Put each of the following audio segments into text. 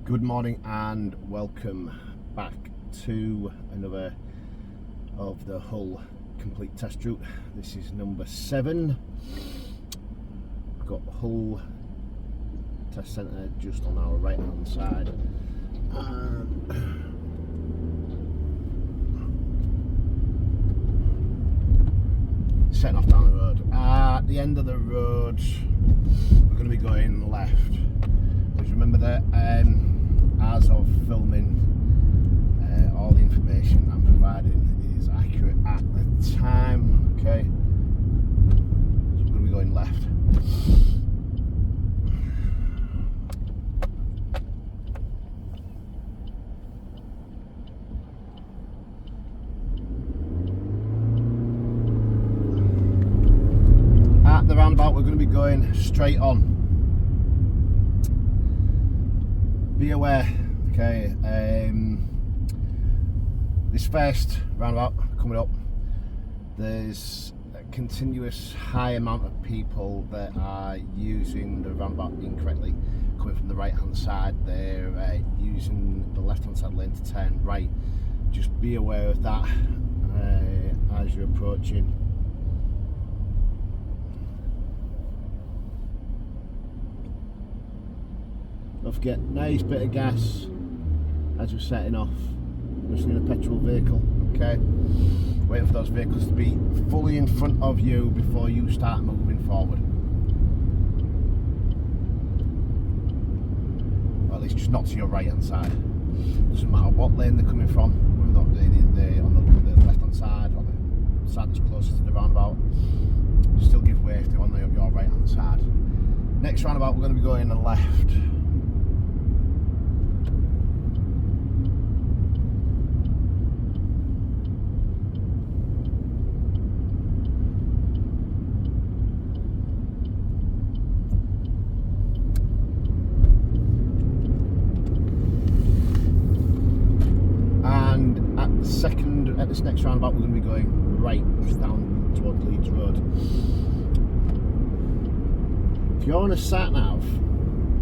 Good morning and welcome back to another of the Hull complete test route. This is number 7. We've got Hull Test Centre just on our right hand side. Setting off down the road. At the end of the road we're going to be going left. Please remember that as of filming, all the information I'm providing is accurate at the time. Okay, so we're going to be going left. At the roundabout we're going to be going straight on. Be aware, okay, this first roundabout coming up, there's a continuous high amount of people that are using the roundabout incorrectly, coming from the right hand side. They're using the left hand side lane to turn right. Just be aware of that as you're approaching. Don't forget, nice bit of gas as we're setting off. We're just in a petrol vehicle, okay? Waiting for those vehicles to be fully in front of you before you start moving forward. Or at least just not to your right hand side. Doesn't matter what lane they're coming from, whether they're on the left hand side or the side that's closest to the roundabout. Still give way if they're on your right hand side. Next roundabout we're going to be going on the left. At this next roundabout we're going to be going right down towards Leeds Road. If you're on a sat nav,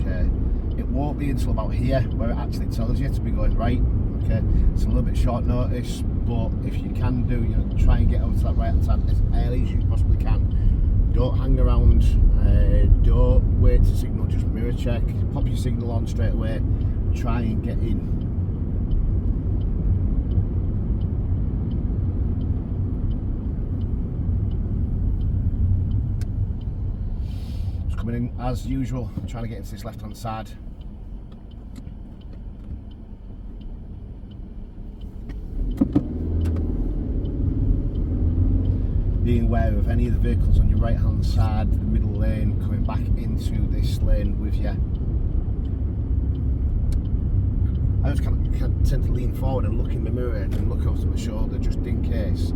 okay, it won't be until about here where it actually tells you to be going right. Okay, it's a little bit short notice, but if you can do, try and get over to that right hand side as early as you possibly can. Don't hang around, don't wait to signal, just mirror check, pop your signal on straight away, try and get in. Coming in as usual, trying to get into this left hand side. Being aware of any of the vehicles on your right hand side, the middle lane, coming back into this lane with you. I just kind of tend to lean forward and look in the mirror and look over to my shoulder just in case.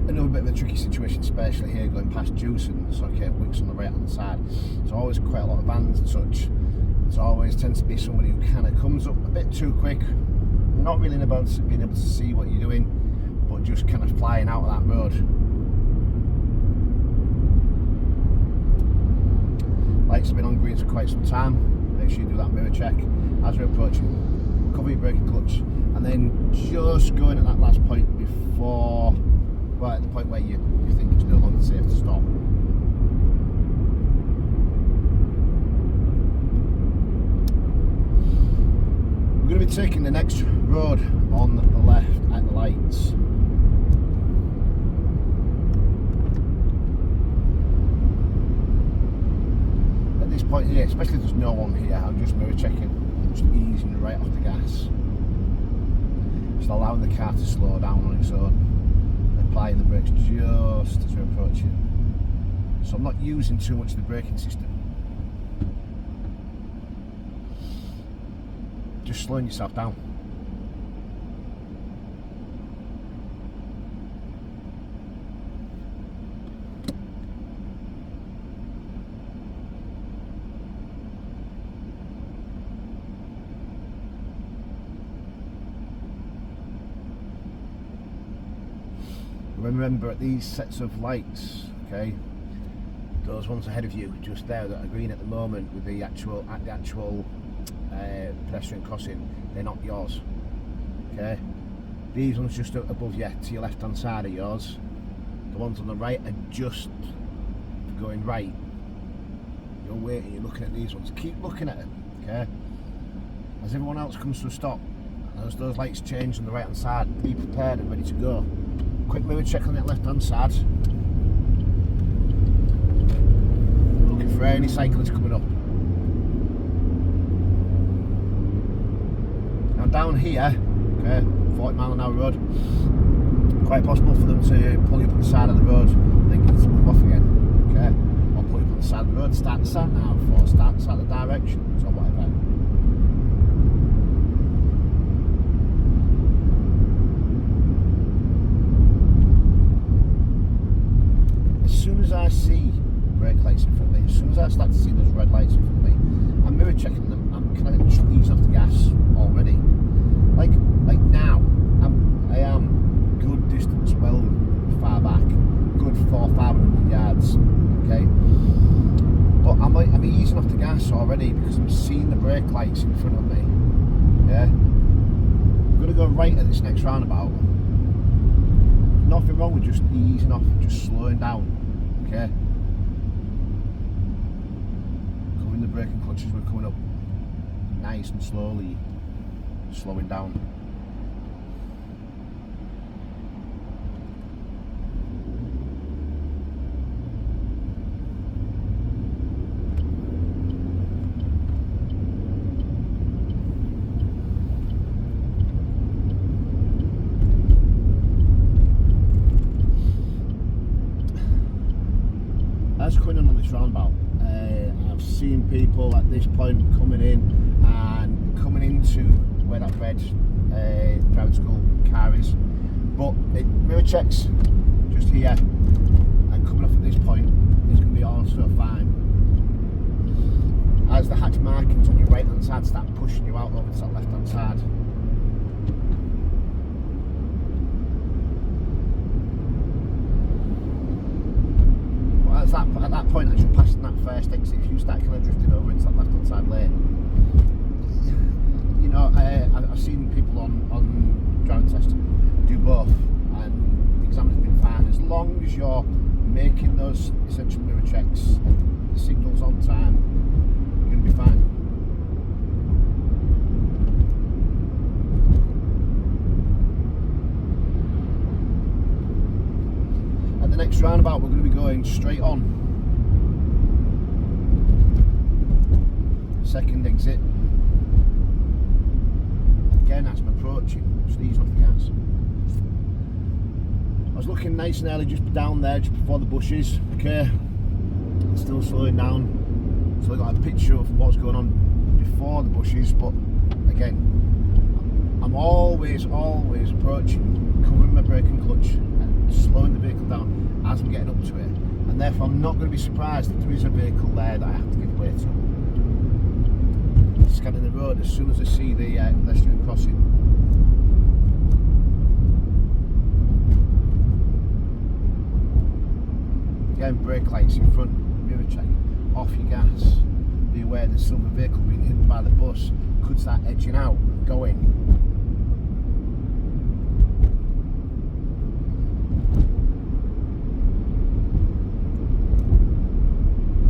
Another bit of a tricky situation, especially here going past Juicens, okay, Wicks on the right hand side. There's always quite a lot of vans and such. There's always tends to be somebody who kind of comes up a bit too quick, not really about being able to see what you're doing, but just kind of flying out of that road. Lights have been on green for quite some time. Make sure you do that mirror check as we're approaching. Cover your brake and clutch, and then just going at that last point before. Right at the point where you think it's no longer safe to stop. We're going to be taking the next road on the left at the lights. At this point here, especially if there's no one here, I'm just mirror checking, just easing right off the gas. Just allowing the car to slow down on its own. Applying the brakes just as we're approaching. So I'm not using too much of the braking system. Just slowing yourself down. Remember, at these sets of lights, okay, those ones ahead of you, just there, that are green at the moment, with the actual pedestrian crossing, they're not yours. Okay, these ones just above you, to your left hand side, are yours. The ones on the right are just going right. You're waiting, you're looking at these ones. Keep looking at them, okay? As everyone else comes to a stop, as those lights change on the right hand side, be prepared and ready to go. Quick mirror check on that left hand side. Looking for any cyclists coming up. Now down here, okay, 40-mile-an-hour road, quite possible for them to pull you up on the side of the road, then get to move off again, okay? Or pull you up on the side of the road, start the sat nav, or start the directions, or whatever. As soon as I see brake lights in front of me, as soon as I start to see those red lights in front of me, I'm mirror checking them. I'm kind of easing off the gas already. Like now, I am good distance, well far back, good 400-500 yards, okay? But I'm easing off the gas already because I'm seeing the brake lights in front of me, yeah? I'm going to go right at this next roundabout. Nothing wrong with just easing off, just slowing down, okay? Covering the braking clutch as we're coming up, nice and slowly, slowing down. As coming on this roundabout, I've seen people at this point coming in and coming into where that red private school car is, but mirror checks just here and coming off at this point is going to be also fine. As the hatch markings on your right hand side start pushing you out over to that left hand side. At that point, as you're passing that first exit, if you start kind of drifting over into that left hand side lane, you know, I've seen people on driving tests do both, and the examiner's been fine. As long as you're making those essential mirror checks, the signals on time, you're going to be fine. At the next roundabout, we're going to be going straight on. Second exit. Again, as I'm approaching, just easing off the gas. I was looking nice and early just down there, just before the bushes, okay? Still slowing down. So I got a picture of what's going on before the bushes, but again, I'm always approaching, covering my braking clutch and slowing the vehicle down as I'm getting up to it. And therefore I'm not going to be surprised if there is a vehicle there that I have to give way to. Scanning the road as soon as I see the pedestrian crossing. Again, brake lights in front, mirror check, off your gas. Be aware there's some vehicle being hit by the bus, could start edging out and going.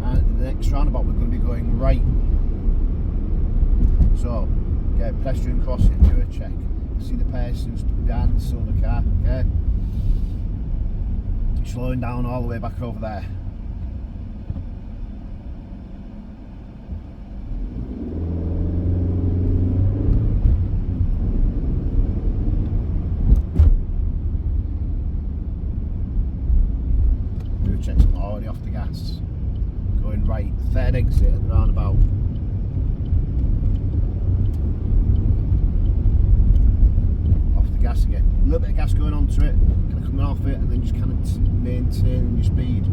And at the next roundabout we're going to be going right. So, okay, pedestrian crossing, mirror check. See the persons behind the silver car, okay? Slowing down all the way back over there. Mirror check's already off the gas. Going right, third exit at the roundabout. Gas again, a little bit of gas going onto it, kind of coming off it, and then just kind of maintaining your speed.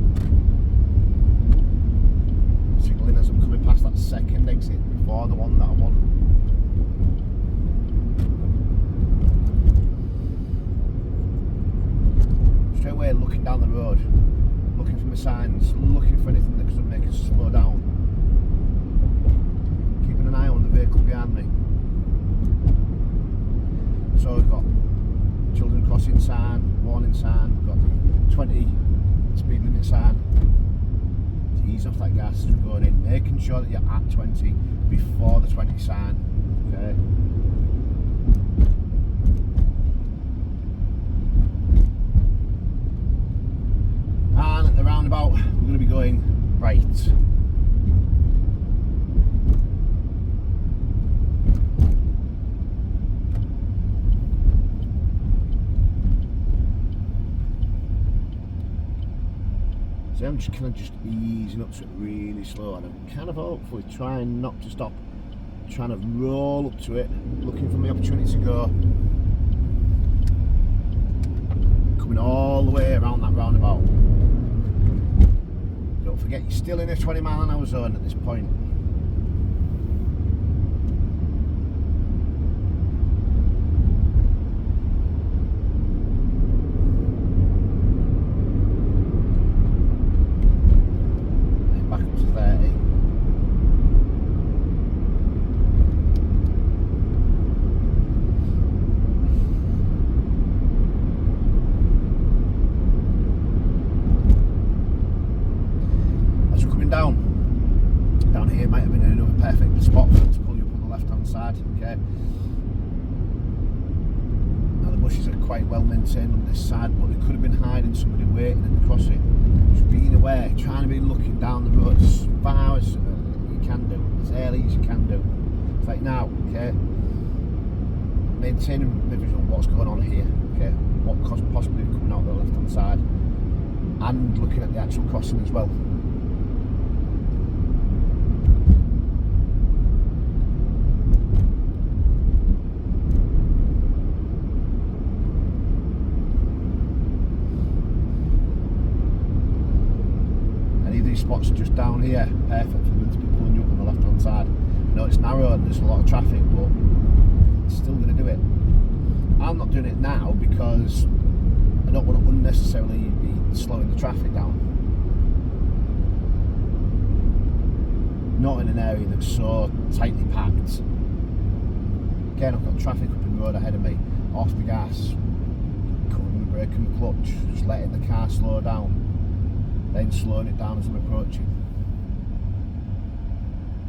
Signalling as I'm coming past that second exit before the one that I want. Straight way looking down the road, looking for my signs, looking for anything that could make us slow down. Keeping an eye on the vehicle behind me. So we've got children crossing sign, warning sign, we've got 20 speed limit sign. So ease off that gas as we're going in, making sure that you're at 20 before the 20 sign. Okay. And at the roundabout, we're going to be going right. So I'm just kind of easing up to it really slow, and I'm kind of hopefully trying not to stop, trying to roll up to it, looking for the opportunity to go. Coming all the way around that roundabout. Don't forget, you're still in a 20-mile-an-hour zone at this point. Back up to 30. Down here might have been another perfect spot to pull you up on the left hand side. Okay. Now the bushes are quite well maintained on this side, but they could have been hiding somebody waiting at the crossing. Just being aware, trying to be looking down the road as far as you can do, as early as you can do. It's like now, okay. Maintaining the visual of what's going on here, okay. What could possibly be coming out the left hand side, and looking at the actual crossing as well. Spots just down here, perfect for them to be pulling you up on the left hand side. I know it's narrow and there's a lot of traffic, but it's still going to do it. I'm not doing it now because I don't want to unnecessarily be slowing the traffic down. Not in an area that's so tightly packed. Again, I've got traffic up in the road ahead of me, off the gas, covering the brake and clutch, just letting the car slow down. Then slowing it down as I'm approaching.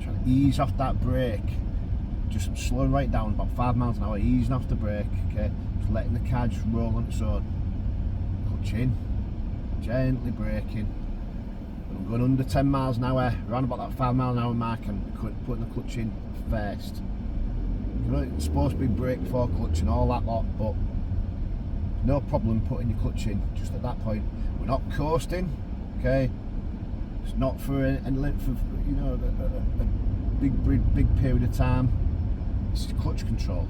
Trying to ease off that brake. Just slowing right down, about 5 miles an hour, easing off the brake, okay? Just letting the car just roll on its own. Clutch in, gently braking. When I'm going under 10 miles an hour, around about that 5 mile an hour mark, I'm putting the clutch in first. You know, it's supposed to be brake before clutch and all that lot, but no problem putting your clutch in just at that point. We're not coasting. Okay, it's not for any length of, you know, a big period of time. This is clutch control.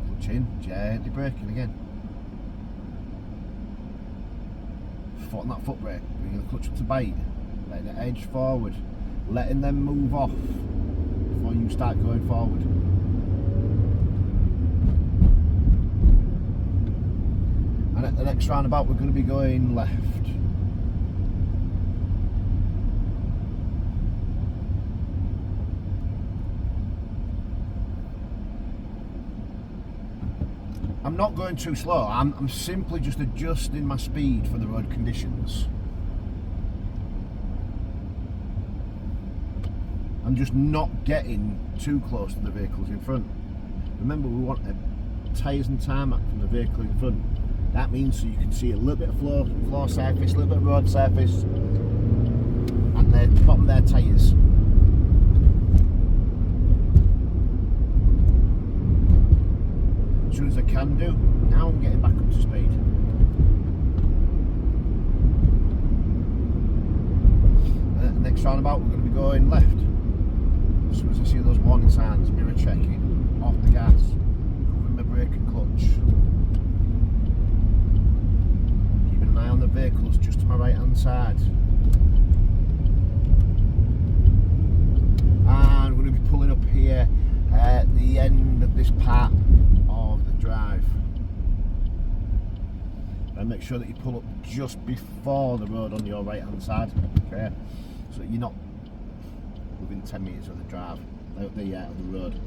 Clutch in, gently braking again. Foot on that foot brake, bringing the clutch up to bite, letting it edge forward, letting them move off before you start going forward. And at the next roundabout we're going to be going left. I'm not going too slow, I'm simply just adjusting my speed for the road conditions. I'm just not getting too close to the vehicles in front. Remember, we want tyres and tarmac from the vehicle in front. That means so you can see a little bit of floor surface, a little bit of road surface, and the bottom of their tyres. As soon as I can do, now I'm getting back up to speed. And at the next roundabout we're going to be going left. As soon as I see those warning signs, mirror checking, off the gas, covering my brake and clutch. On the vehicles just to my right hand side, and we're going to be pulling up here at the end of this part of the drive. and make sure that you pull up just before the road on your right hand side, okay, so you're not within 10 metres of the drive, of the road,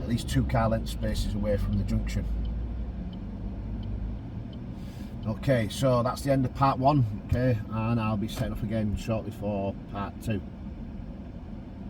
at least 2 car length spaces away from the junction. Okay, so that's the end of part 1, okay, and I'll be setting up again shortly for part 2.